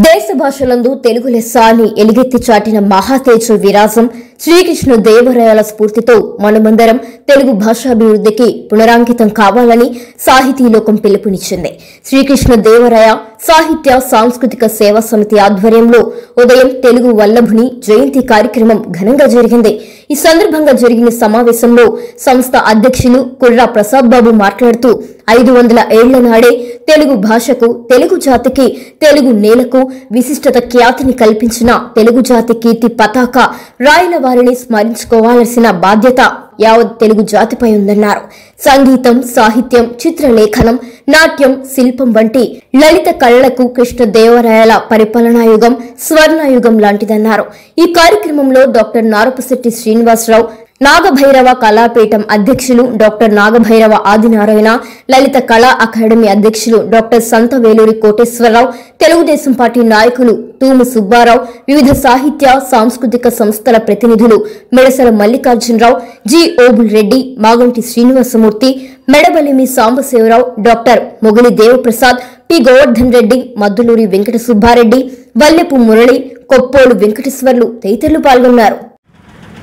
దేశ భాషలందు తెలుగు లెస్స అని ఎలుగెత్తి చాటిన మహాతేజ విరాజం శ్రీకృష్ణ దేవరాయల స్ఫూర్తితో మనమందరం తెలుగు భాషాభివృద్ధికి పునరాంకితం కావాలని సాహితీ లోకం పిలుపునిచ్చింది. శ్రీకృష్ణ దేవరాయ సాహిత్య సాంస్కృతిక సేవా సమితి ఆధ్వర్యంలో ఉదయం తెలుగు వల్లభుని జయంతి కార్యక్రమం ఘనంగా జరిగింది. ఈ సందర్భంగా జరిగిన సమావేశంలో సంస్థ అధ్యక్షులు కుర్రా ప్రసాద్ బాబు మాట్లాడుతూ 500 ఏళ్ల నాడే తెలుగు భాషకు, తెలుగు జాతికి, తెలుగు నేలకు విశిష్టత ఖ్యాతిని కల్పించిన తెలుగు జాతి కీర్తి పతాక రాయల వారిని స్మరించుకోవాల్సిన బాధ్యత యావత్ తెలుగు జాతిపై ఉందన్నారు. సంగీతం, సాహిత్యం, చిత్రలేఖనం, నాట్యం, శిల్పం వంటి లలిత కళలకు కృష్ణదేవరాయల పరిపాలనాయుగం స్వర్ణయుగం లాంటిదన్నారు. ఈ కార్యక్రమంలో డాక్టర్ నారపశెట్టి శ్రీనివాసరావు, నాగభైరవ కళాపీఠం అధ్యక్షులు డాక్టర్ నాగభైరవ ఆదినారాయణ, లలిత కళా అకాడమీ అధ్యక్షులు డాక్టర్ సంత వేలూరి కోటేశ్వరరావు, తెలుగుదేశం పార్టీ నాయకులు తూము సుబ్బారావు, వివిధ సాహిత్య సాంస్కృతిక సంస్థల ప్రతినిధులు మెడసల మల్లికార్జునరావు, జి ఓబుల్ రెడ్డి, మాగంటి శ్రీనివాసమూర్తి, మెడబలిమి సాంబశివరావు, డాక్టర్ మొగలి దేవప్రసాద్, పి గోవర్ధన్ రెడ్డి, మద్దులూరి వెంకట సుబ్బారెడ్డి, వల్లెపు మురళి, కొప్పోలు వెంకటేశ్వర్లు తదితరులు పాల్గొన్నారు.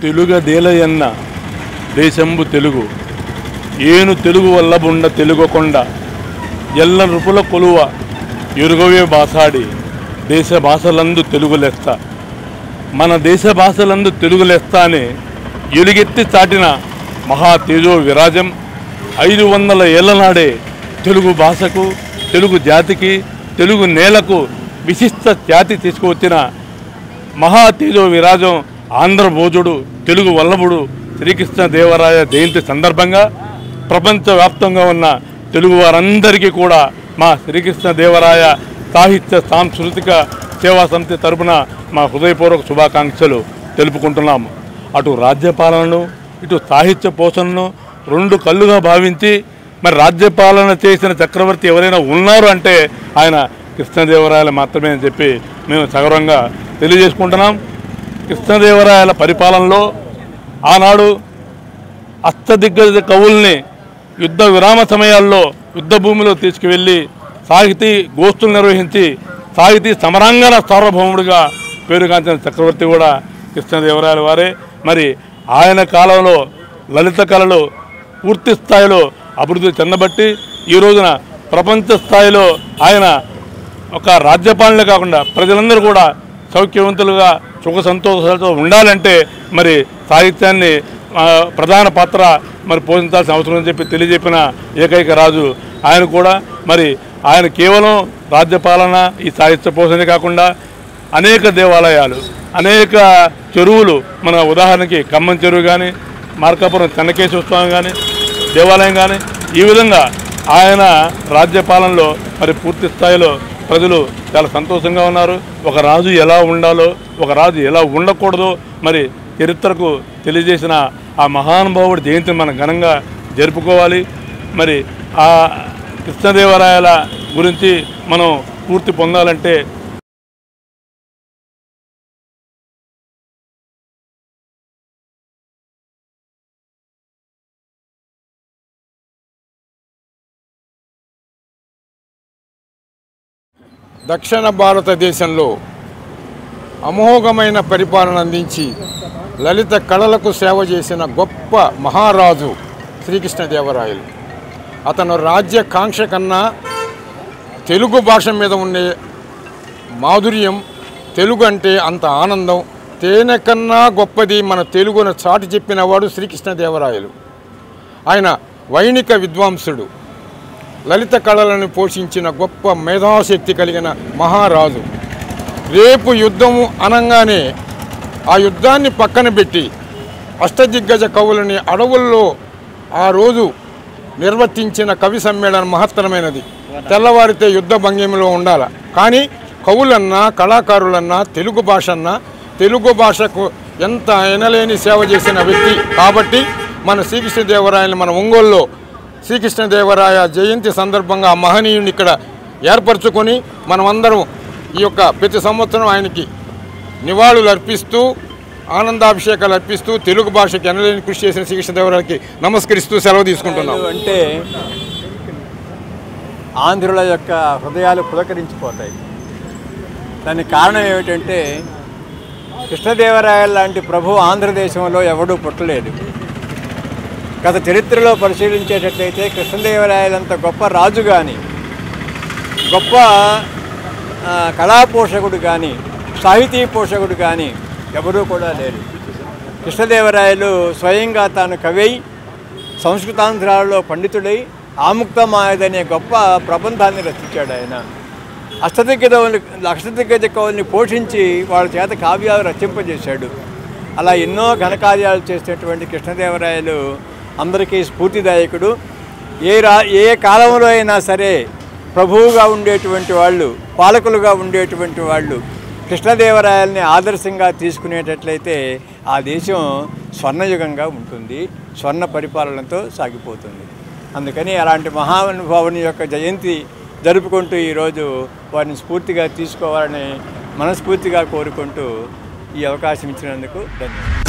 తెలుగదేలయన్న దేశంబు తెలుగు ఏను తెలుగు వల్లబుండ తెలుగొకొండ ఎల్ల నృపుల కొలువ ఎరుగవే బాసాడి దేశ భాషలందు తెలుగు లెస్త. మన దేశ భాషలందు తెలుగు లెస్త అని ఎలుగెత్తి చాటిన మహా తేజో విరాజం 500 ఏళ్ల నాడే తెలుగు భాషకు, తెలుగు జాతికి, తెలుగు నేలకు విశిష్ట ఖ్యాతి తీసుకువచ్చిన మహా తేజో విరాజం ఆంధ్రభోజుడు, తెలుగు వల్లభుడు శ్రీకృష్ణదేవరాయ జయంతి సందర్భంగా ప్రపంచవ్యాప్తంగా ఉన్న తెలుగు వారందరికీ కూడా మా శ్రీకృష్ణదేవరాయ సాహిత్య సాంస్కృతిక సేవా సమితి తరపున మా హృదయపూర్వక శుభాకాంక్షలు తెలుపుకుంటున్నాము. అటు రాజ్యపాలనను, ఇటు సాహిత్య పోషణను రెండు కళ్ళుగా భావించి మరి రాజ్యపాలన చేసిన చక్రవర్తి ఎవరైనా ఉన్నారు అంటే ఆయన కృష్ణదేవరాయలు మాత్రమే అని చెప్పి మేము సగర్వంగా తెలియజేసుకుంటున్నాం. కృష్ణదేవరాయల పరిపాలనలో ఆనాడు అష్టదిగ్గజ కవుల్ని యుద్ధ విరామ సమయాల్లో యుద్ధ భూమిలో తీసుకువెళ్ళి సాహితీ గోష్ఠులు నిర్వహించి సాహితీ సమరాంగణ సార్వభౌముడిగా పేరుగాంచిన చక్రవర్తి కూడా కృష్ణదేవరాయల వారే. మరి ఆయన కాలంలో లలిత కళలు పూర్తి స్థాయిలో అభివృద్ధి చెందబట్టి ఈ రోజున ప్రపంచ స్థాయిలో ఆయన ఒక రాజ్యపాలనే కాకుండా ప్రజలందరూ కూడా సౌఖ్యవంతులుగా సుఖ సంతోషాలతో ఉండాలంటే మరి సాహిత్యాన్ని ప్రధాన పాత్ర మరి పోషించాల్సిన అవసరం అని చెప్పి తెలియజెప్పిన ఏకైక రాజు ఆయన కూడా. మరి ఆయన కేవలం రాజ్యపాలన, ఈ సాహిత్య పోషణే కాకుండా అనేక దేవాలయాలు, అనేక చెరువులు, మన ఉదాహరణకి ఖమ్మం చెరువు కానీ, మార్కాపురం చెన్నకేశ్వర స్వామి కానీ దేవాలయం కానీ, ఈ విధంగా ఆయన రాజ్యపాలనలో మరి పూర్తి స్థాయిలో ప్రజలు చాలా సంతోషంగా ఉన్నారు. ఒక రాజు ఎలా ఉండాలో, ఒక రాజు ఎలా ఉండకూడదో మరి చరిత్రకు తెలియజేసిన ఆ మహానుభావుడి జయంతిని మనం ఘనంగా జరుపుకోవాలి. మరి ఆ కృష్ణదేవరాయల గురించి మనం పూర్తి పొందాలంటే దక్షిణ భారతదేశంలో అమోఘమైన పరిపాలన అందించి లలిత కళలకు సేవ చేసిన గొప్ప మహారాజు శ్రీకృష్ణదేవరాయలు. అతను రాజ్యకాంక్ష కన్నా తెలుగు భాష మీద ఉండే మాధుర్యం, తెలుగు అంటే అంత ఆనందం, తేనె కన్నా గొప్పది మన తెలుగును చాటి చెప్పినవాడు శ్రీకృష్ణదేవరాయలు. ఆయన వైణిక విద్వాంసుడు, లలిత కళలను పోషించిన గొప్ప మేధాశక్తి కలిగిన మహారాజు. రేపు యుద్ధము అనగానే ఆ యుద్ధాన్ని పక్కన పెట్టి అష్టదిగ్గజ కవులని అడవుల్లో ఆ రోజు నిర్వర్తించిన కవి సమ్మేళనం మహత్తరమైనది. తెల్లవారితే యుద్ధ భంగిమలో ఉండాలి. కానీ కవులన్నా, కళాకారులన్నా, తెలుగు భాష అన్నా, తెలుగు భాషకు ఎంత ఎనలేని సేవ చేసిన వ్యక్తి. కాబట్టి మన శ్రీకృష్ణదేవరాయలు మన ఒంగోలులో శ్రీకృష్ణదేవరాయ జయంతి సందర్భంగా ఆ మహనీయుని ఇక్కడ ఏర్పరచుకొని మనమందరం ఈ యొక్క ప్రతి సంవత్సరం ఆయనకి నివాళులు అర్పిస్తూ, ఆనందాభిషేకాలు అర్పిస్తూ తెలుగు భాషకి ఎనలేని కృషి చేసిన శ్రీకృష్ణదేవరాయలకి నమస్కరిస్తూ సెలవు తీసుకుంటున్నాం. అంటే ఆంధ్రుల యొక్క హృదయాలు పులకరించిపోతాయి. దానికి కారణం ఏమిటంటే కృష్ణదేవరాయలు లాంటి ప్రభు ఆంధ్రదేశంలో ఎవడూ పుట్టలేదు. గత చరిత్రలో పరిశీలించేటట్లయితే కృష్ణదేవరాయలంత గొప్ప రాజు కానీ, గొప్ప కళాపోషకుడు కానీ, సాహితీ పోషకుడు కానీ ఎవరూ కూడా లేరు. కృష్ణదేవరాయలు స్వయంగా తాను కవై సంస్కృతాంధ్రాలలో పండితుడై ఆముక్తమాయదనే గొప్ప ప్రబంధాన్ని రచించాడు. ఆయన అష్టదిగ్గజ కవుల్ని పోషించి వాళ్ళ చేత కావ్యాలు రచింపజేశాడు. అలా ఎన్నో ఘనకార్యాలు చేసినటువంటి కృష్ణదేవరాయలు అందరికీ స్ఫూర్తిదాయకుడు. ఏ కాలంలో అయినా సరే ప్రభువుగా ఉండేటువంటి వాళ్ళు, పాలకులుగా ఉండేటువంటి వాళ్ళు కృష్ణదేవరాయల్ని ఆదర్శంగా తీసుకునేటట్లయితే ఆ దేశం స్వర్ణయుగంగా ఉంటుంది, స్వర్ణ పరిపాలనతో సాగిపోతుంది. అందుకని అలాంటి మహానుభావుని యొక్క జయంతి జరుపుకుంటూ ఈరోజు వారిని స్ఫూర్తిగా తీసుకోవాలని మనస్ఫూర్తిగా కోరుకుంటూ ఈ అవకాశం ఇచ్చినందుకు ధన్యవాదాలు.